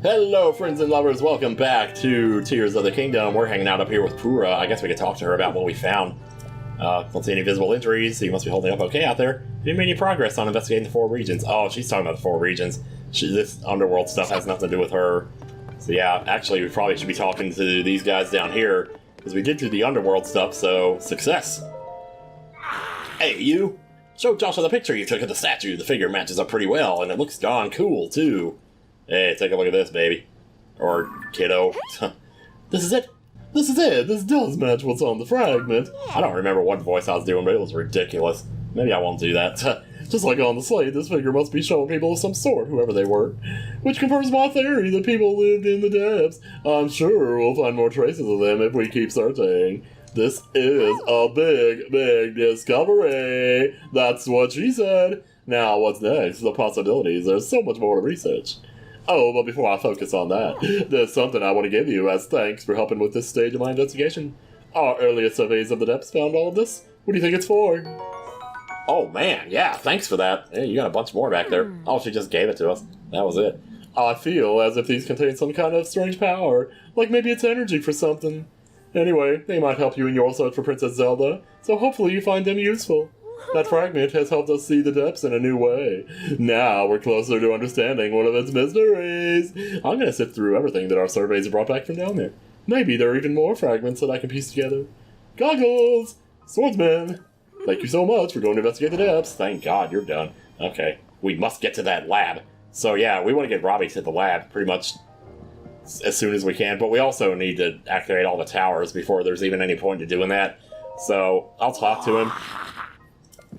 Hello, friends and lovers. Welcome back to Tears of the Kingdom. We're hanging out up here with Pura. I guess we could talk to her about what we found. Don't see any visible injuries, so you must be holding up okay out there. Have you made any progress on investigating the 4 regions? Oh, she's talking about the 4 regions. This underworld stuff has nothing to do with her. So yeah, actually, we probably should be talking to these guys down here, because we did do the underworld stuff, so success. Hey, you! Show Joshua the picture you took of the statue. The figure matches up pretty well, and it looks darn cool, too. Hey, take a look at this, baby. Or kiddo. This is it! This is it! This does match what's on the fragment! I don't remember what voice I was doing, but it was ridiculous. Maybe I won't do that. Just like on the slate, this figure must be showing people of some sort, whoever they were. Which confirms my theory that people lived in the depths. I'm sure we'll find more traces of them if we keep searching. This is a big, big discovery! That's what she said! Now, what's next? The possibilities. There's so much more to research. Oh, but before I focus on that, there's something I want to give you as thanks for helping with this stage of my investigation. Our earlier surveys of the depths found all of this. What do you think it's for? Oh man, yeah, thanks for that. Hey, you got a bunch more back there. Oh, she just gave it to us. That was it. I feel as if these contain some kind of strange power, like maybe it's energy for something. Anyway, they might help you in your search for Princess Zelda, so hopefully you find them useful. That fragment has helped us see the depths in a new way. Now we're closer to understanding one of its mysteries. I'm gonna sift through everything that our surveys brought back from down there. Maybe there are even more fragments that I can piece together. Goggles! Swordsman! Thank you so much for going to investigate the depths. Thank God you're done. Okay, we must get to that lab. So yeah, we want to get Robbie to the lab pretty much as soon as we can, but we also need to activate all the towers before there's even any point to doing that. So I'll talk to him.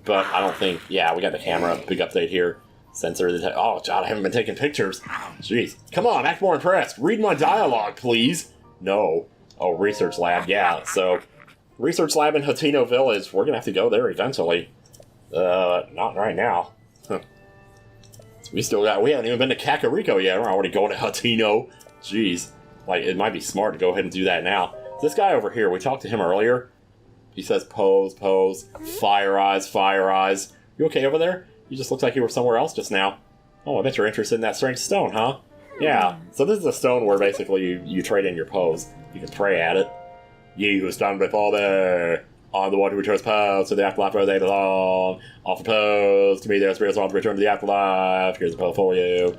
But I don't think... Yeah, we got the camera. Big update here. Sensor... Oh, God, I haven't been taking pictures. Jeez. Come on, act more impressed. Read my dialogue, please. No. Oh, research lab. Yeah, so... Research lab in Hateno Village. We're gonna have to go there eventually. Not right now. Huh. We haven't even been to Kakariko yet. We're already going to Hateno. Jeez. Like, it might be smart to go ahead and do that now. This guy over here, we talked to him earlier. He says, pose, pose, fire eyes, fire eyes. You okay over there? You just looked like you were somewhere else just now. Oh, I bet you're interested in that strange stone, huh? Yeah, so this is a stone where basically you trade in your pose. You can pray at it. Ye who stand before me, on the one who returns pose to the afterlife where they belong. Offer pose to me, their spirits want to return to the afterlife. Here's a pose for you.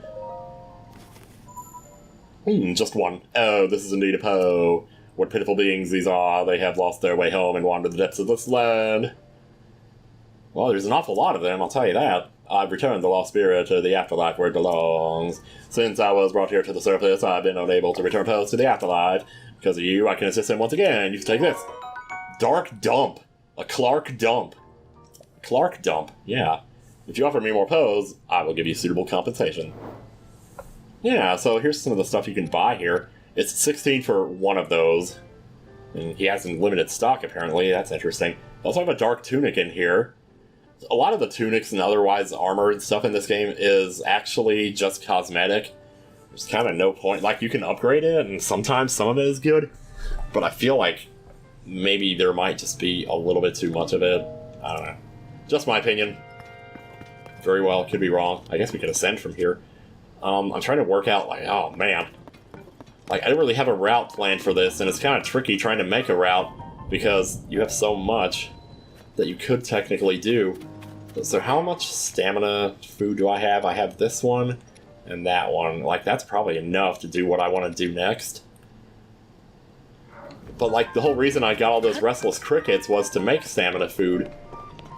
Just one. Oh, this is indeed a pose. What pitiful beings these are. They have lost their way home and wandered the depths of this land. Well, there's an awful lot of them, I'll tell you that. I've returned the lost spirit to the afterlife where it belongs. Since I was brought here to the surface, I've been unable to return pose to the afterlife. Because of you, I can assist him once again. You can take this. Dark Dump. A Clark Dump. Clark Dump, yeah. If you offer me more pose, I will give you suitable compensation. Yeah, so here's some of the stuff you can buy here. It's 16 for one of those. And he has some limited stock, apparently. That's interesting. I also have a dark tunic in here. A lot of the tunics and otherwise armor and stuff in this game is actually just cosmetic. There's kind of no point. Like, you can upgrade it, and sometimes some of it is good. But I feel like maybe there might just be a little bit too much of it. I don't know. Just my opinion. Very well, could be wrong. I guess we can ascend from here. I'm trying to work out, like, oh man. Like, I don't really have a route planned for this, and it's kind of tricky trying to make a route because you have so much that you could technically do. So how much stamina food do I have? I have this one and that one. Like, that's probably enough to do what I want to do next. But, like, the whole reason I got all those restless crickets was to make stamina food.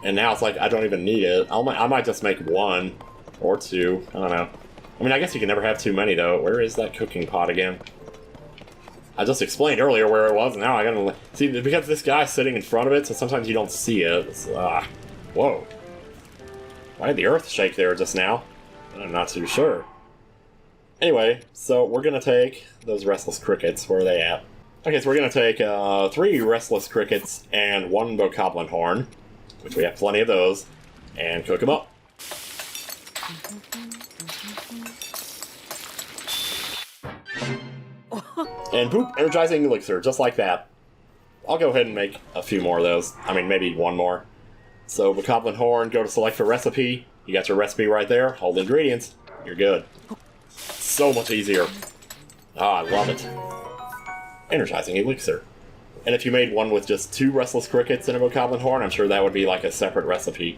And now it's like, I don't even need it. I might just make one or two. I don't know. I mean, I guess you can never have too many, though. Where is that cooking pot again? I just explained earlier where it was, and now I gotta... See, because this guy's sitting in front of it, so sometimes you don't see it. It's, whoa. Why did the earth shake there just now? I'm not too sure. Anyway, so we're gonna take those restless crickets. Where are they at? Okay, so we're gonna take 3 restless crickets and 1 bokoblin horn, which we have plenty of those, and cook them up. And boop, energizing elixir, just like that. I'll go ahead and make a few more of those. I mean, maybe one more. So, bokoblin horn, go to select for recipe. You got your recipe right there. Hold ingredients. You're good. So much easier. Ah, I love it. Energizing Elixir. And if you made one with just 2 Restless Crickets and a Bokoblin Horn, I'm sure that would be like a separate recipe.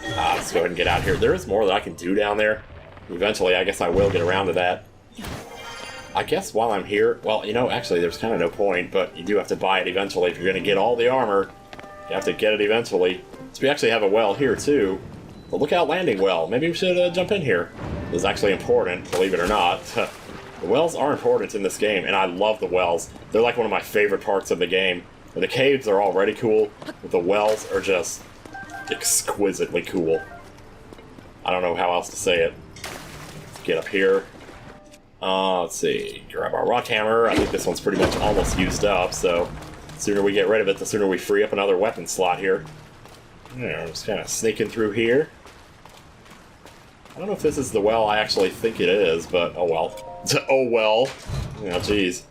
Let's go ahead and get out here. There is more that I can do down there. Eventually, I guess I will get around to that. I guess while I'm here, well, you know, actually, there's kind of no point, but you do have to buy it eventually. If you're going to get all the armor, you have to get it eventually. So we actually have a well here, too. The Lookout Landing well. Maybe we should jump in here. This is actually important, believe it or not. The wells are important in this game, and I love the wells. They're like one of my favorite parts of the game. The caves are already cool, but the wells are just exquisitely cool. I don't know how else to say it. Let's get up here. Let's see. Grab our rock hammer. I think this one's pretty much almost used up, so the sooner we get rid of it, the sooner we free up another weapon slot here. Yeah, I'm just kind of sneaking through here. I don't know if this is the well I actually think it is, but oh well. Oh well. Oh, jeez.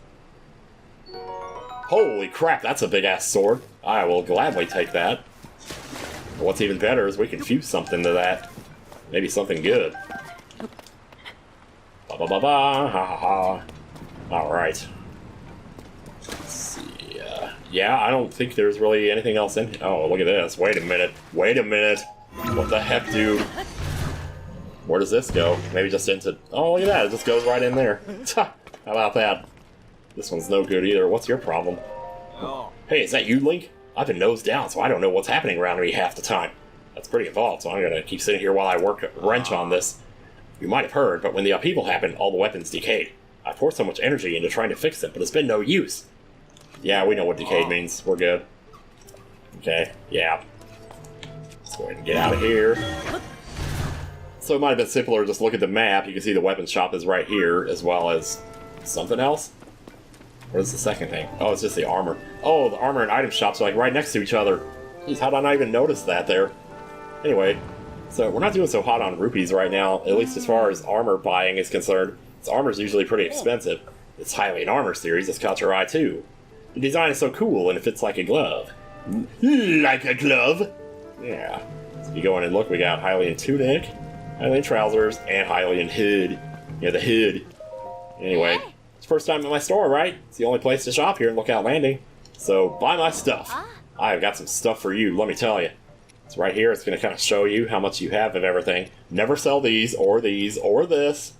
Holy crap, that's a big-ass sword. I will gladly take that. What's even better is we can fuse something to that. Maybe something good. Ba-ba-ba-ba, ha-ha-ha. Alright. Let's see, yeah, I don't think there's really anything else in here. Oh, look at this. Wait a minute. Wait a minute. What the heck, dude? Where does this go? Maybe just into... Oh, look at that. It just goes right in there. How about that? This one's no good either. What's your problem? Oh. Hey, is that you, Link? I've been nose down, so I don't know what's happening around me half the time. That's pretty involved, so I'm gonna keep sitting here while I work a wrench on this. You might have heard, but when the upheaval happened, all the weapons decayed. I poured so much energy into trying to fix them, but it's been no use. Yeah, we know what decayed means. We're good. Okay, yeah. Let's go ahead and get out of here. So it might have been simpler to just look at the map. You can see the weapons shop is right here, as well as something else. What is the second thing? Oh, it's just the armor. Oh, the armor and item shops are like right next to each other. Jeez, how did I not even notice that there? Anyway, so we're not doing so hot on rupees right now, at least as far as armor buying is concerned. This armor is usually pretty expensive. It's highly an armor series that's caught your eye too. The design is so cool and it fits like a glove. Like a glove? Yeah. So you go in and look, we got Hylian tunic, Hylian trousers, and Hylian hood. Yeah, the hood. Anyway, it's the first time in my store, right? It's the only place to shop here in Lookout Landing. So buy my stuff. I've got some stuff for you, let me tell you. It's right here. It's going to kind of show you how much you have of everything. Never sell these, or this,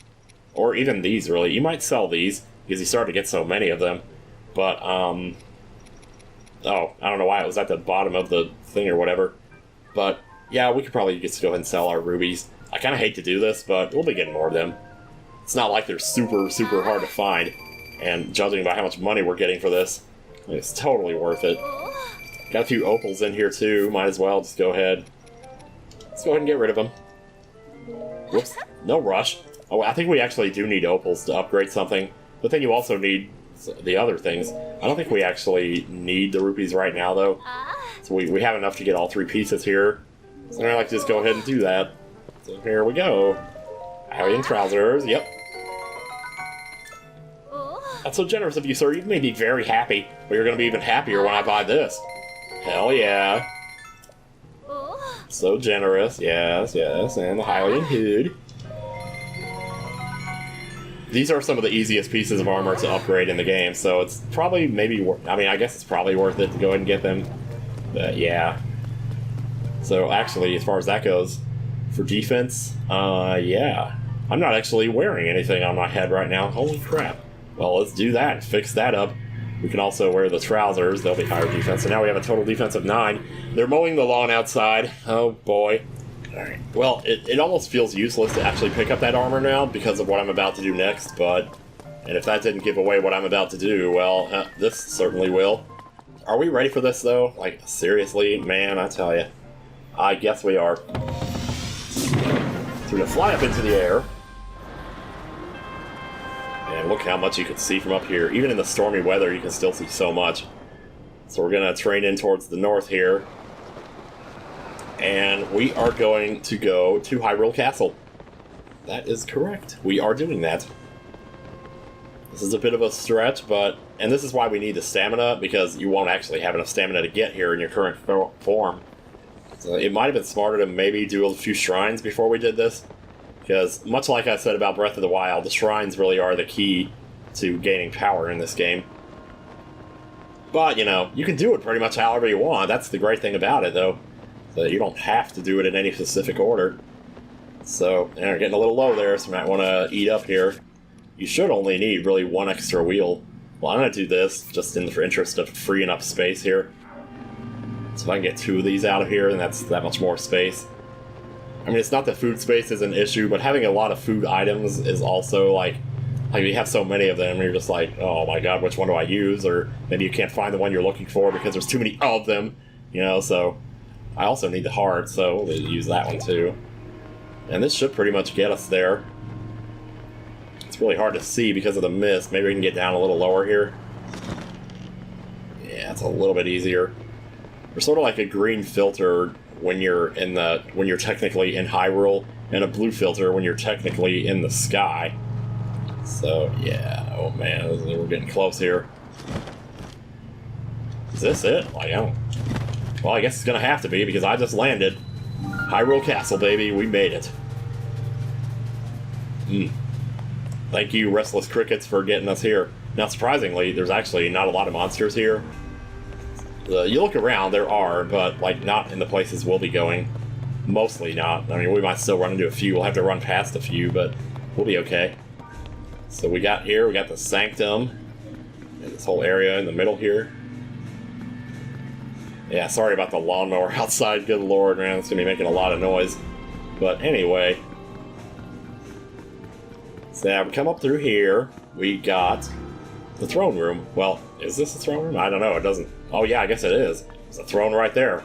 or even these, really. You might sell these, because you start to get so many of them. But, oh, I don't know why it was at the bottom of the thing or whatever. But, yeah, we could probably just go ahead and sell our rubies. I kind of hate to do this, but we'll be getting more of them. It's not like they're super, super hard to find. And judging by how much money we're getting for this, it's totally worth it. Got a few opals in here, too. Might as well just go ahead. Let's go ahead and get rid of them. Whoops. No rush. Oh, I think we actually do need opals to upgrade something. But then you also need the other things. I don't think we actually need the rupees right now, though. So we have enough to get all 3 pieces here. So I'd like to just go ahead and do that. So here we go. Hylian trousers, yep. That's so generous of you, sir. You've made me very happy. But you're going to be even happier when I buy this. Hell yeah. So generous, yes, yes. And the Hylian hood. These are some of the easiest pieces of armor to upgrade in the game, so it's probably maybe worth... I mean, I guess it's probably worth it to go ahead and get them. But yeah. So actually, as far as that goes, for defense, yeah. I'm not actually wearing anything on my head right now. Holy crap. Well, let's do that and fix that up. We can also wear the trousers. They'll be higher defense. So now we have a total defense of 9. They're mowing the lawn outside. Oh, boy. Alright. Well, it almost feels useless to actually pick up that armor now because of what I'm about to do next, but... And if that didn't give away what I'm about to do, well, this certainly will. Are we ready for this, though? Like, seriously? Man, I tell you. I guess we are. So we're gonna fly up into the air. And look how much you can see from up here. Even in the stormy weather, you can still see so much. So we're going to train in towards the north here. And we are going to go to Hyrule Castle. That is correct. We are doing that. This is a bit of a stretch, but... And this is why we need the stamina, because you won't actually have enough stamina to get here in your current form. So it might have been smarter to maybe do a few shrines before we did this. Because, much like I said about Breath of the Wild, the shrines really are the key to gaining power in this game. But, you know, you can do it pretty much however you want. That's the great thing about it, though. So you don't have to do it in any specific order. So, yeah, we're getting a little low there, so you might want to eat up here. You should only need, really, one extra wheel. Well, I'm going to do this, just in the interest of freeing up space here. So if I can get 2 of these out of here, then that's that much more space. I mean, it's not that food space is an issue, but having a lot of food items is also, like you have so many of them, and you're just like, oh my god, which one do I use? Or maybe you can't find the one you're looking for because there's too many of them, you know, so... I also need the heart, so we'll use that one too. And this should pretty much get us there. It's really hard to see because of the mist. Maybe we can get down a little lower here. Yeah, it's a little bit easier. We're sort of like a green filter when you're technically in Hyrule, and a blue filter when you're technically in the sky. So yeah, oh man, we're getting close here. Is this it? Like, I don't... Well, I guess it's gonna have to be, because I just landed. Hyrule Castle, baby, we made it. Thank you, Restless Crickets, for getting us here. Now, surprisingly, there's actually not a lot of monsters here. You look around, there are, but, like, not in the places we'll be going. Mostly not. I mean, we might still run into a few. We'll have to run past a few, but we'll be okay. So we got the Sanctum. And this whole area in the middle here. Yeah, sorry about the lawnmower outside. Good lord, man, it's gonna be making a lot of noise. But anyway. So now we come up through here. We got the throne room. Well, is this the throne room? I don't know, it doesn't... Oh yeah, I guess it is. There's a throne right there.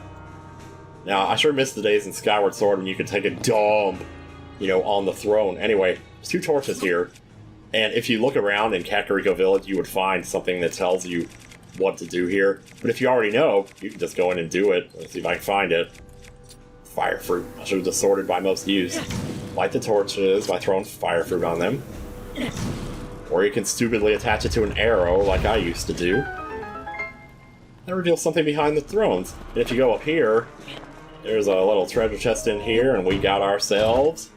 Now, I sure miss the days in Skyward Sword when you could take a dump, you know, on the throne. Anyway, there's 2 torches here. And if you look around in Kakariko Village, you would find something that tells you what to do here. But if you already know, you can just go in and do it. Let's see if I can find it. Fire fruit. I should have just sorted by most used. Light the torches by throwing fire fruit on them. Or you can stupidly attach it to an arrow like I used to do. That reveals something behind the thrones. And if you go up here, there's a little treasure chest in here, and we got ourselves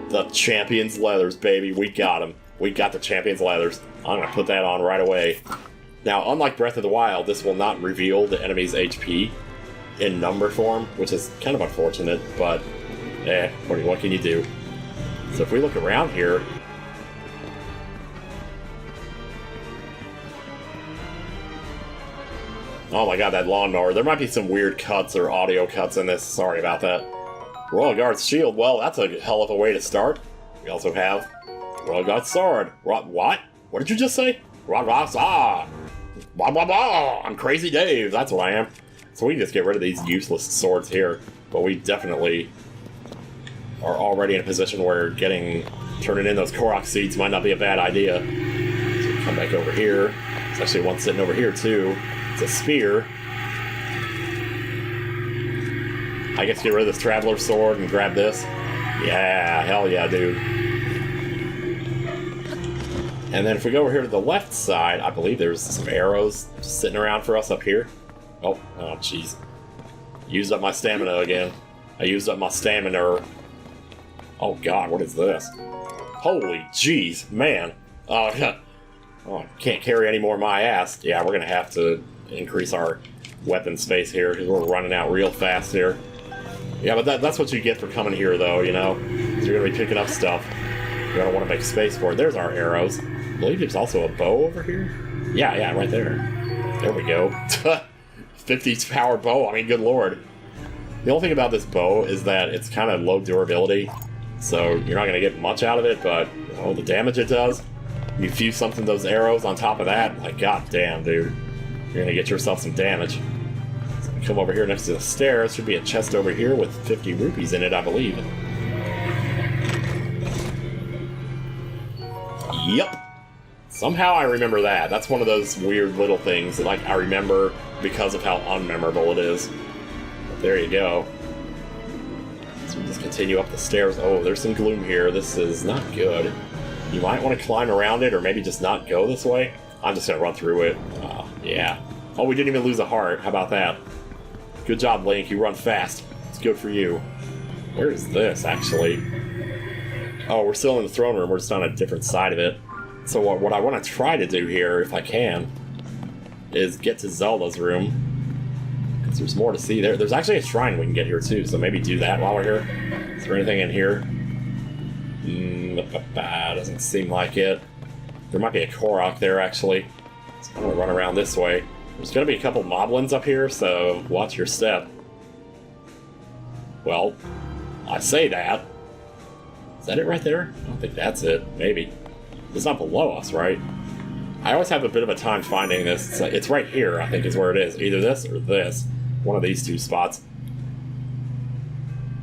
the Champion's Leathers, baby. We got them. We got the Champion's Leathers. I'm going to put that on right away. Now, unlike Breath of the Wild, this will not reveal the enemy's HP in number form, which is kind of unfortunate, but what can you do? So if we look around here, oh my god, that lawnmower. There might be some weird cuts or audio cuts in this. Sorry about that. Royal Guard's shield. Well, that's a hell of a way to start. We also have Royal Guard's sword. What? What did you just say? I'm Crazy Dave. That's what I am. So we can just get rid of these useless swords here. But we definitely are already in a position where turning in those Korok Seats might not be a bad idea. So come back over here. There's actually one sitting over here too. It's a spear. I guess get rid of this Traveler Sword and grab this. Yeah, hell yeah, dude. And then if we go over here to the left side, I believe there's some arrows just sitting around for us up here. Oh, jeez. Used up my stamina again. I used up my stamina. Oh god, what is this? Holy jeez, man. Oh, I can't carry any more of my ass. Yeah, we're gonna have to increase our weapon space here because we're running out real fast here. Yeah, but that's what you get for coming here, though, you know? You're gonna be picking up stuff. You're gonna want to make space for it. There's our arrows. I believe there's also a bow over here. Yeah, right there. There we go. 50 power bow. I mean, good lord. The only thing about this bow is that it's kind of low durability, so you're not gonna get much out of it, but the damage it does. You fuse something those arrows on top of that, like, god damn, dude. You're gonna get yourself some damage. So we come over here next to the stairs. Should be a chest over here with 50 rupees in it, I believe. Yep. Somehow I remember that. That's one of those weird little things that, like, I remember because of how unmemorable it is. But there you go. So we just continue up the stairs. Oh, there's some gloom here. This is not good. You might want to climb around it or maybe just not go this way. I'm just going to run through it. Yeah. Oh, we didn't even lose a heart. How about that? Good job, Link. You run fast. It's good for you. Where is this, actually? Oh, we're still in the throne room. We're just on a different side of it. So what I want to try to do here, if I can, is get to Zelda's room. Because there's more to see there. There's actually a shrine we can get here, too, so maybe do that while we're here. Is there anything in here? Doesn't seem like it. There might be a Korok there, actually. So I'm going to run around this way. There's going to be a couple moblins up here, so watch your step. Well, I say that. Is that it right there? I don't think that's it. Maybe. It's not below us, right? I always have a bit of a time finding this. It's right here, I think is where it is. Either this or this. One of these two spots.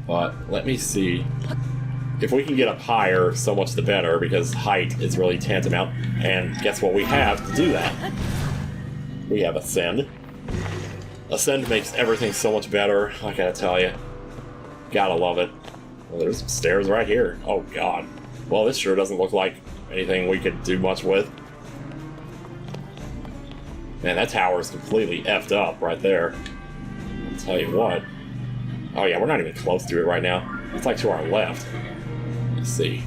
But let me see. If we can get up higher, so much the better, because height is really tantamount. And guess what we have to do that? We have Ascend. Ascend makes everything so much better, I gotta tell you. Gotta love it. Well, there's some stairs right here. Oh, God. Well, this sure doesn't look like anything we could do much with. Man, that tower is completely effed up right there. I'll tell you what. Oh, yeah, we're not even close to it right now. It's like to our left. Let's see.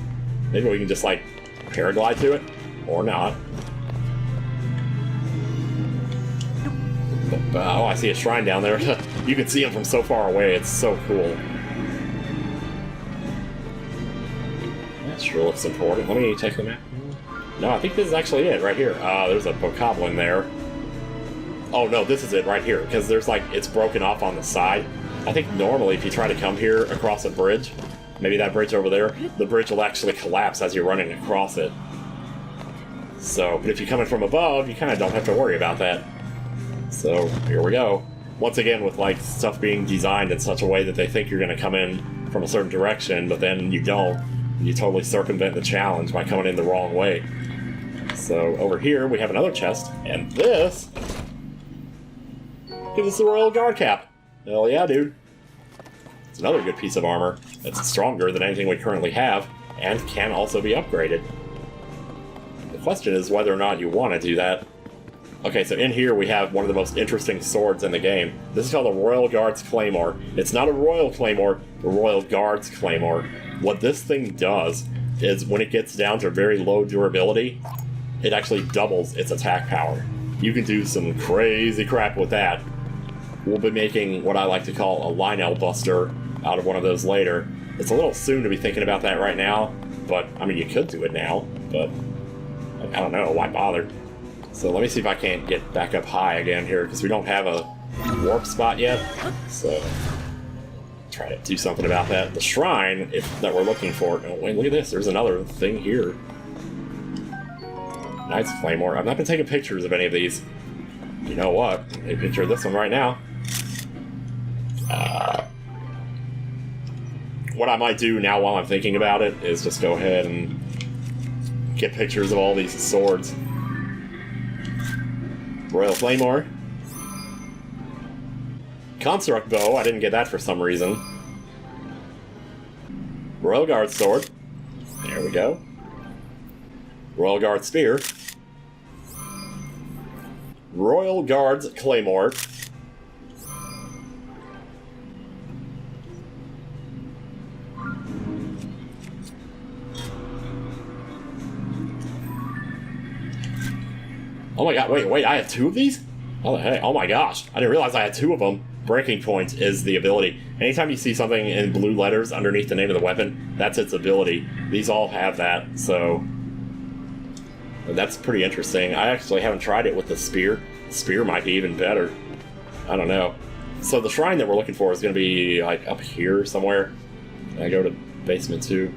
Maybe we can just, like, paraglide to it? Or not. Oh, I see a shrine down there. You can see him from so far away. It's so cool. That sure looks important. Let me take the map. No, I think this is actually it right here. There's a bokoblin there. Oh, no, this is it right here. Because there's, like, it's broken off on the side. I think normally if you try to come here across a bridge, maybe that bridge over there, the bridge will actually collapse as you're running across it. So, but if you're coming from above, you kind of don't have to worry about that. So, here we go. Once again, with, like, stuff being designed in such a way that they think you're going to come in from a certain direction, but then you don't. You totally circumvent the challenge by coming in the wrong way. So, over here, we have another chest, and this gives us the Royal Guard Cap. Hell yeah, dude. It's another good piece of armor that's stronger than anything we currently have, and can also be upgraded. The question is whether or not you want to do that. Okay, so in here we have one of the most interesting swords in the game. This is called the Royal Guard's Claymore. It's not a Royal Claymore, the Royal Guard's Claymore. What this thing does is when it gets down to very low durability, it actually doubles its attack power. You can do some crazy crap with that. We'll be making what I like to call a Lionel Buster out of one of those later. It's a little soon to be thinking about that right now, but, I mean, you could do it now, but I don't know, why bother? So let me see if I can't get back up high again here, because we don't have a warp spot yet, so try to do something about that. The shrine that we're looking for, oh wait, look at this, there's another thing here. Knight's Claymore. I've not been taking pictures of any of these. You know what? Take a picture of this one right now. What I might do now while I'm thinking about it is just go ahead and get pictures of all these swords. Royal Claymore. Construct Bow, I didn't get that for some reason. Royal Guard Sword. There we go. Royal Guard Spear. Royal Guard's Claymore. Oh my god, wait, I have two of these? Oh, hey, oh my gosh, I didn't realize I had two of them. Breaking Point is the ability. Anytime you see something in blue letters underneath the name of the weapon, that's its ability. These all have that, so that's pretty interesting. I actually haven't tried it with the spear. The spear might be even better. I don't know. So the shrine that we're looking for is going to be like up here somewhere. I go to basement 2.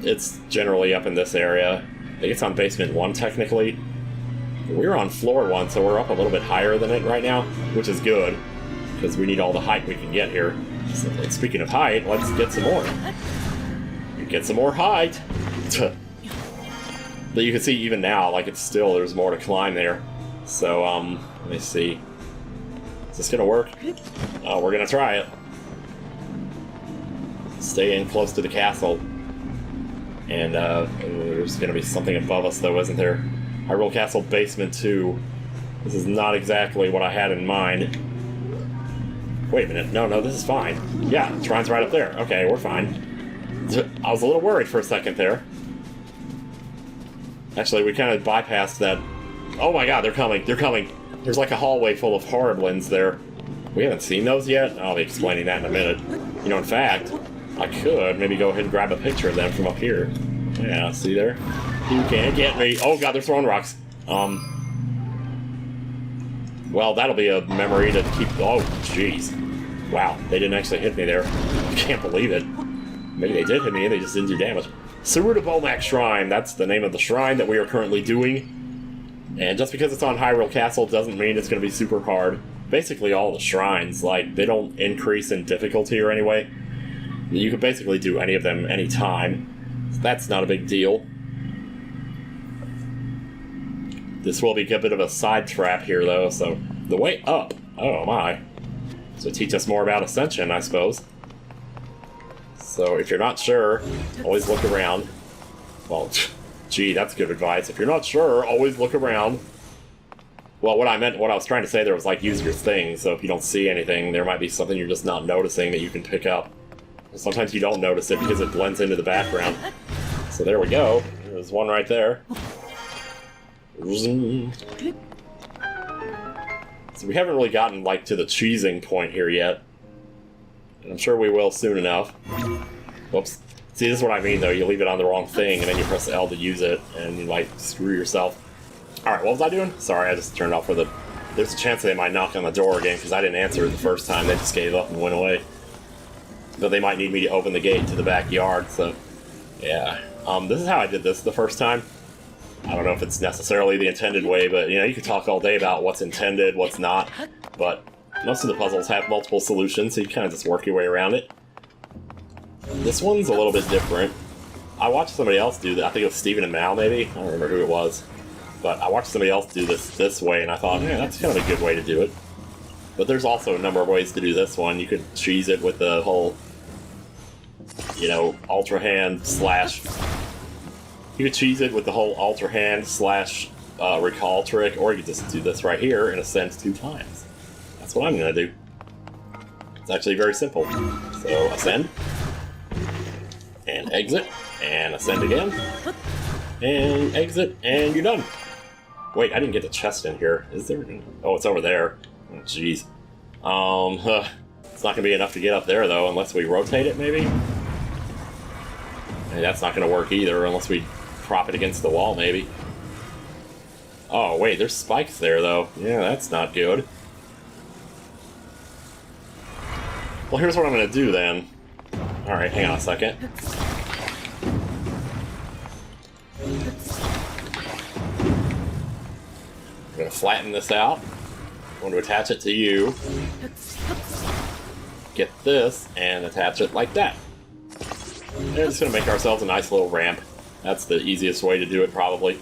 It's generally up in this area. I think it's on basement 1 technically. We're on floor 1, so we're up a little bit higher than it right now, which is good, because we need all the height we can get here. So, speaking of height, let's get some more. Get some more height! But you can see even now, like it's still, there's more to climb there. So, let me see. Is this gonna work? Oh, we're gonna try it. Stay in close to the castle. And, there's gonna be something above us though, isn't there? Hyrule Castle Basement 2. This is not exactly what I had in mind. Wait a minute. No, this is fine. Yeah, the shrine's right up there. Okay, we're fine. I was a little worried for a second there. Actually, we kind of bypassed that. Oh my god, they're coming. They're coming. There's like a hallway full of horriblins there. We haven't seen those yet? I'll be explaining that in a minute. You know, in fact, I could maybe go ahead and grab a picture of them from up here. Yeah, see there? You can't get me. Oh god, they're throwing rocks. Well, that'll be a memory to keep... Oh, jeez. Wow, they didn't actually hit me there. I can't believe it. Maybe they did hit me and they just didn't do damage. Sewer to Bomac Shrine, that's the name of the shrine that we are currently doing. And just because it's on Hyrule Castle doesn't mean it's going to be super hard. Basically all the shrines, like, they don't increase in difficulty or anyway. You can basically do any of them anytime. So that's not a big deal. This will be a bit of a side trap here, though, so... The way up! Oh my. So teach us more about Ascension, I suppose. So if you're not sure, always look around. Well, gee, that's good advice. If you're not sure, always look around. Well, what I was trying to say there was, like, use your thing, so if you don't see anything, there might be something you're just not noticing that you can pick up. Sometimes you don't notice it because it blends into the background. So there we go. There's one right there. So we haven't really gotten, like, to the cheesing point here yet. I'm sure we will soon enough. Whoops. See, this is what I mean, though. You leave it on the wrong thing, and then you press L to use it, and you, like, screw yourself. Alright, what was I doing? Sorry, I just turned off for the... There's a chance they might knock on the door again, because I didn't answer it the first time. They just gave up and went away. But they might need me to open the gate to the backyard, so... Yeah. This is how I did this the first time. I don't know if it's necessarily the intended way, but, you know, you could talk all day about what's intended, what's not. But most of the puzzles have multiple solutions, so you kind of just work your way around it. This one's a little bit different. I watched somebody else do that. I think it was Stephen and Mal, maybe? I don't remember who it was. But I watched somebody else do this way, and I thought, yeah, that's kind of a good way to do it. But there's also a number of ways to do this one. You could cheese it with the whole, you know, Ultra Hand slash... You could cheese it with the whole Ultra Hand slash recall trick, or you could just do this right here and ascend 2 times. That's what I'm going to do. It's actually very simple. So, ascend. And exit. And ascend again. And exit. And you're done. Wait, I didn't get the chest in here. Is there? Oh, it's over there. Oh, jeez. It's not going to be enough to get up there, though, unless we rotate it, maybe? And that's not going to work either, unless we prop it against the wall, maybe. Oh, wait, there's spikes there, though. Yeah, that's not good. Well, here's what I'm going to do, then. Alright, hang on a second. I'm going to flatten this out. I'm going to attach it to you. Get this, and attach it like that. And we're just going to make ourselves a nice little ramp. That's the easiest way to do it, probably.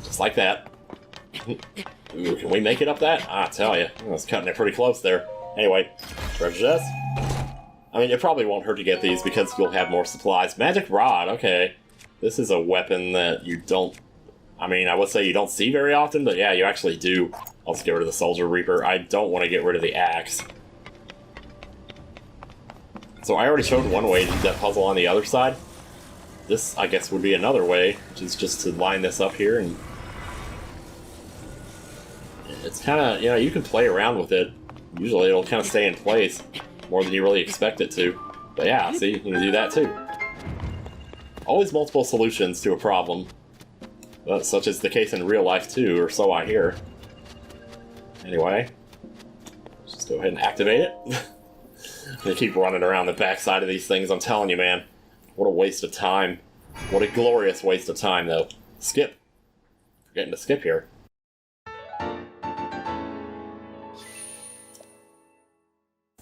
Just like that. Ooh, can we make it up that? I tell you, I was cutting it pretty close there. Anyway, treasure chest. I mean, it probably won't hurt to get these because you'll have more supplies. Magic Rod, okay. This is a weapon that you don't... I mean, I would say you don't see very often, but yeah, you actually do. I'll just get rid of the Soldier Reaper. I don't want to get rid of the axe. So I already showed one way to do that puzzle on the other side. This, I guess, would be another way, which is just to line this up here, and... It's kind of, you know, you can play around with it. Usually it'll kind of stay in place more than you really expect it to. But yeah, see, you can do that too. Always multiple solutions to a problem. Such is the case in real life too, or so I hear. Anyway, just go ahead and activate it. They keep running around the backside of these things, I'm telling you, man. What a waste of time. What a glorious waste of time, though. Skip. Forgetting to skip here.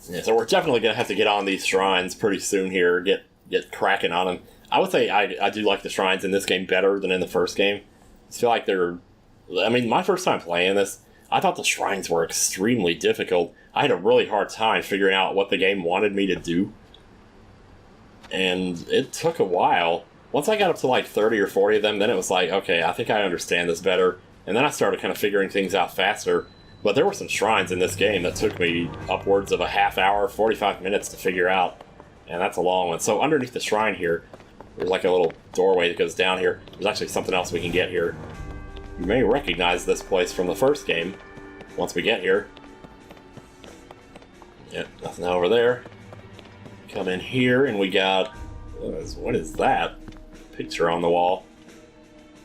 Yeah, so we're definitely going to have to get on these shrines pretty soon here, get cracking on them. I would say I do like the shrines in this game better than in the first game. I feel like they're... I mean, my first time playing this, I thought the shrines were extremely difficult. I had a really hard time figuring out what the game wanted me to do. And it took a while. Once I got up to like 30 or 40 of them, then it was like, okay, I think I understand this better. And then I started kind of figuring things out faster. But there were some shrines in this game that took me upwards of a half hour, 45 minutes to figure out. And that's a long one. So underneath the shrine here, there's like a little doorway that goes down here. There's actually something else we can get here. You may recognize this place from the first game once we get here. Yep, nothing over there. Come in here and we got... What is that? Picture on the wall.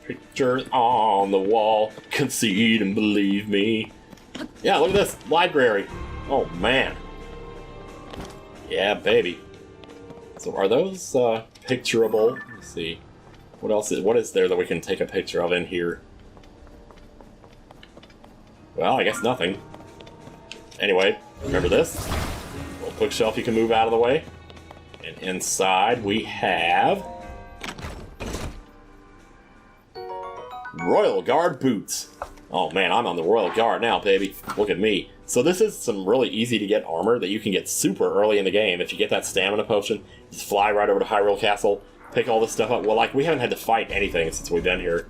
Picture on the wall. Concede and believe me. Yeah, look at this. Library. Oh, man. Yeah, baby. So are those picturable? Let me see. What is there that we can take a picture of in here? Well, I guess nothing. Anyway, remember this? Little bookshelf you can move out of the way. And inside we have... Royal Guard boots. Oh man, I'm on the Royal Guard now, baby. Look at me. So this is some really easy to get armor that you can get super early in the game. If you get that stamina potion, just fly right over to Hyrule Castle, pick all this stuff up. Well, like, we haven't had to fight anything since we've been here.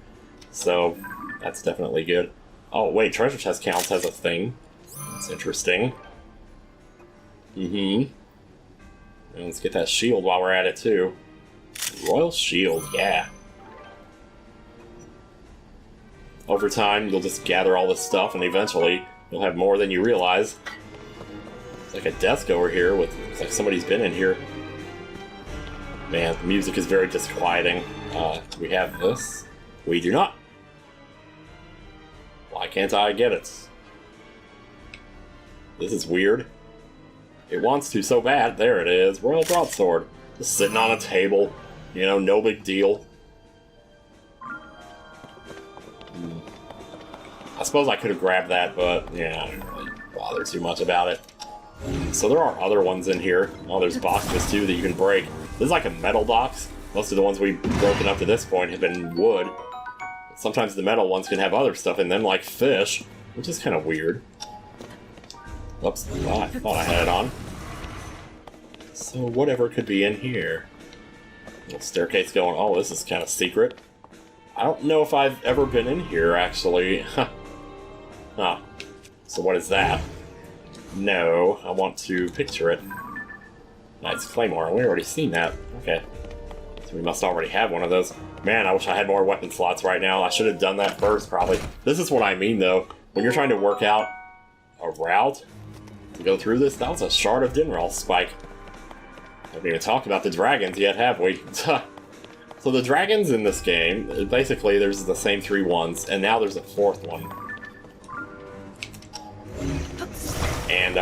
So, that's definitely good. Oh, wait, treasure chest counts has a thing. That's interesting. And let's get that shield while we're at it, too. Royal Shield, yeah. Over time, you'll just gather all this stuff, and eventually, you'll have more than you realize. It's like a desk over here with... It's like somebody's been in here. Man, the music is very disquieting. Do we have this? We do not. Why can't I get it? This is weird. It wants to so bad. There it is. Royal Broadsword. Just sitting on a table. You know, no big deal. I suppose I could have grabbed that, but yeah, I didn't really bother too much about it. So there are other ones in here. Oh, there's boxes too that you can break. This is like a metal box. Most of the ones we've broken up to this point have been wood. Sometimes the metal ones can have other stuff in them, like fish, which is kind of weird. Whoops, well, I thought I had it on. So whatever could be in here. Little staircase going, oh, this is kind of secret. I don't know if I've ever been in here, actually. Huh. So what is that? No, I want to picture it. Nice Claymore, we've already seen that. Okay. So we must already have one of those. Man, I wish I had more weapon slots right now. I should have done that first, probably. This is what I mean, though. When you're trying to work out a route to go through this, that was a Shard of Dinral spike. Haven't even talked about the dragons yet, have we? So the dragons in this game, basically there's the same 3 ones, and now there's a 4th one. And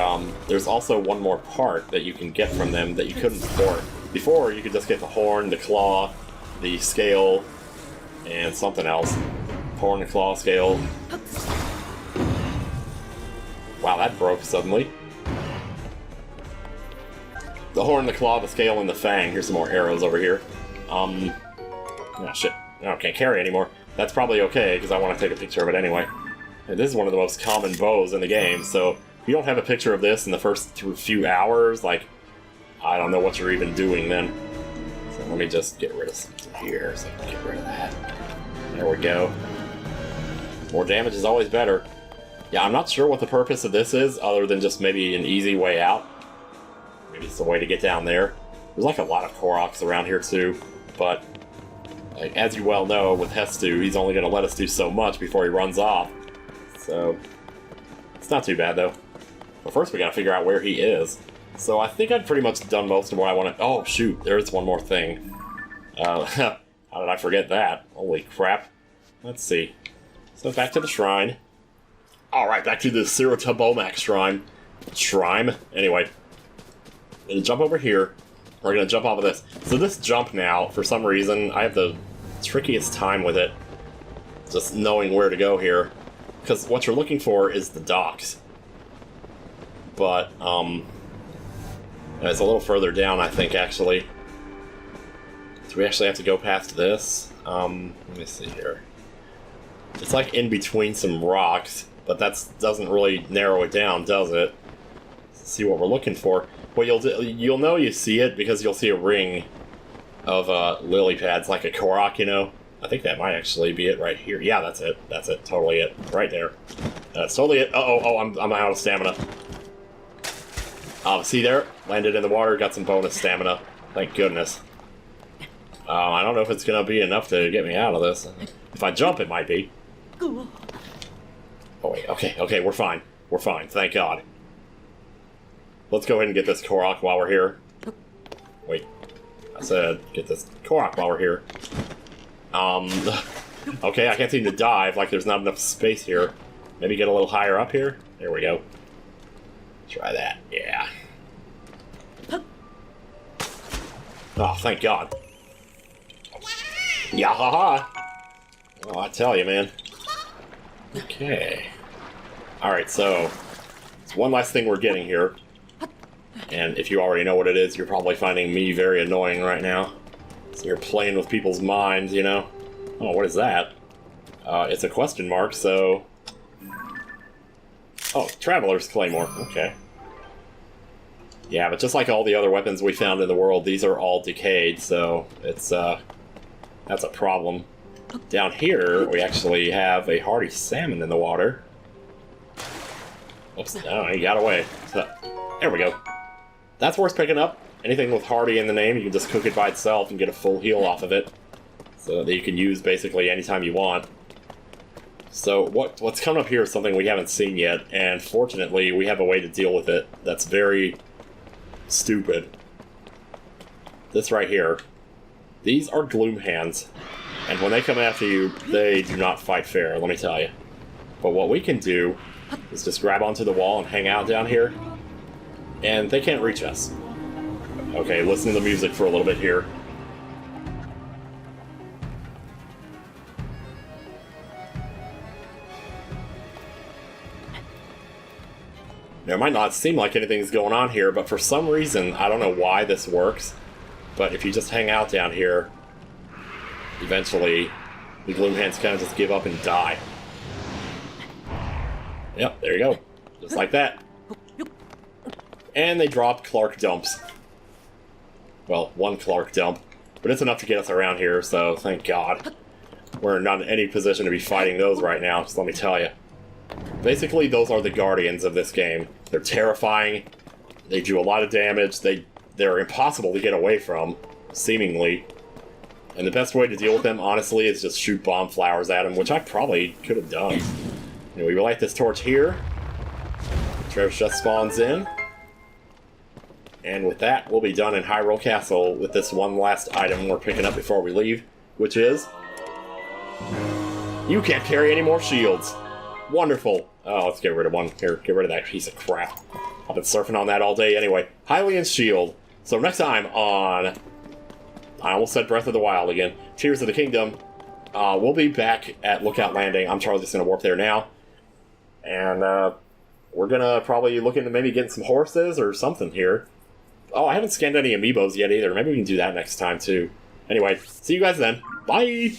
there's also one more part that you can get from them that you couldn't before. Before, you could just get the horn, the claw, the scale, and something else. Horn, the claw, scale. Wow, that broke suddenly. The horn, the claw, the scale, and the fang. Here's some more arrows over here. Oh shit, I can't carry anymore. That's probably okay, because I want to take a picture of it anyway. And this is one of the most common bows in the game, so if you don't have a picture of this in the first few hours, like, I don't know what you're even doing then. So let me just get rid of something here, so I can get rid of that. There we go. More damage is always better. Yeah, I'm not sure what the purpose of this is, other than just maybe an easy way out. Maybe it's the way to get down there. There's like a lot of Koroks around here too, but like, as you well know, with Hestu, he's only going to let us do so much before he runs off. So, it's not too bad though. But first we gotta figure out where he is. So I think I've pretty much done most of what I want to... Oh shoot, there's one more thing. How did I forget that? Holy crap. Let's see. So back to the shrine. Alright, back to the Sirota shrine. Anyway. I'm gonna jump over here. We're gonna jump off of this. So this jump now, for some reason, I have the trickiest time with it. Just knowing where to go here. Because what you're looking for is the docks. But, it's a little further down, I think, actually. Do we actually have to go past this? Let me see here. It's like in between some rocks, but that doesn't really narrow it down, does it? Let's see what we're looking for. Well, you'll know you see it because you'll see a ring of lily pads, like a Korok, you know? I think that might actually be it right here. Yeah, that's it. That's it. Totally it. Right there. That's totally it. I'm out of stamina. See there? Landed in the water, got some bonus stamina. Thank goodness. I don't know if it's gonna be enough to get me out of this. If I jump, it might be. Oh wait, okay, we're fine. We're fine, thank God. Let's go ahead and get this Korok while we're here. Wait, I said get this Korok while we're here. Okay, I can't seem to dive, like there's not enough space here. Maybe get a little higher up here? There we go. Try that, yeah. Oh, thank God. Yahaha! Oh, I tell you, man. Okay. Alright, so it's one last thing we're getting here. And if you already know what it is, you're probably finding me very annoying right now. So you're playing with people's minds, you know? Oh, what is that? It's a question mark, so... Oh, Traveler's Claymore, okay. Yeah, but just like all the other weapons we found in the world, these are all decayed, so it's, that's a problem. Down here, we actually have a hardy salmon in the water. Oops, no, he got away. So, there we go. That's worth picking up. Anything with hardy in the name, you can just cook it by itself and get a full heal off of it. So that you can use basically anytime you want. So what's coming up here is something we haven't seen yet, and fortunately we have a way to deal with it that's very stupid. This right here. These are Gloom Hands, and when they come after you, they do not fight fair, let me tell you. But what we can do is just grab onto the wall and hang out down here, and they can't reach us. Okay, listen to the music for a little bit here. Now, it might not seem like anything's going on here, but for some reason, I don't know why this works, but if you just hang out down here, eventually the Gloom Hands kind of just give up and die. Yep, there you go. Just like that. And they drop Clark dumps. Well, one Clark dump, but it's enough to get us around here, so thank God. We're not in any position to be fighting those right now, just let me tell you. Basically, those are the guardians of this game. They're terrifying, they do a lot of damage, they're impossible to get away from, seemingly. And the best way to deal with them, honestly, is just shoot bomb flowers at them, which I probably could have done. Anyway, we light this torch here. Treasure chest spawns in. And with that, we'll be done in Hyrule Castle with this one last item we're picking up before we leave, which is... You can't carry any more shields. Wonderful. Oh, let's get rid of one. Here, get rid of that piece of crap. I've been surfing on that all day anyway. Hylian's Shield. So next time on... I almost said Breath of the Wild again. Tears of the Kingdom. We'll be back at Lookout Landing. I'm Charlie, just going to warp there now. And we're going to probably look into maybe getting some horses or something here. Oh, I haven't scanned any amiibos yet either. Maybe we can do that next time too. Anyway, see you guys then. Bye!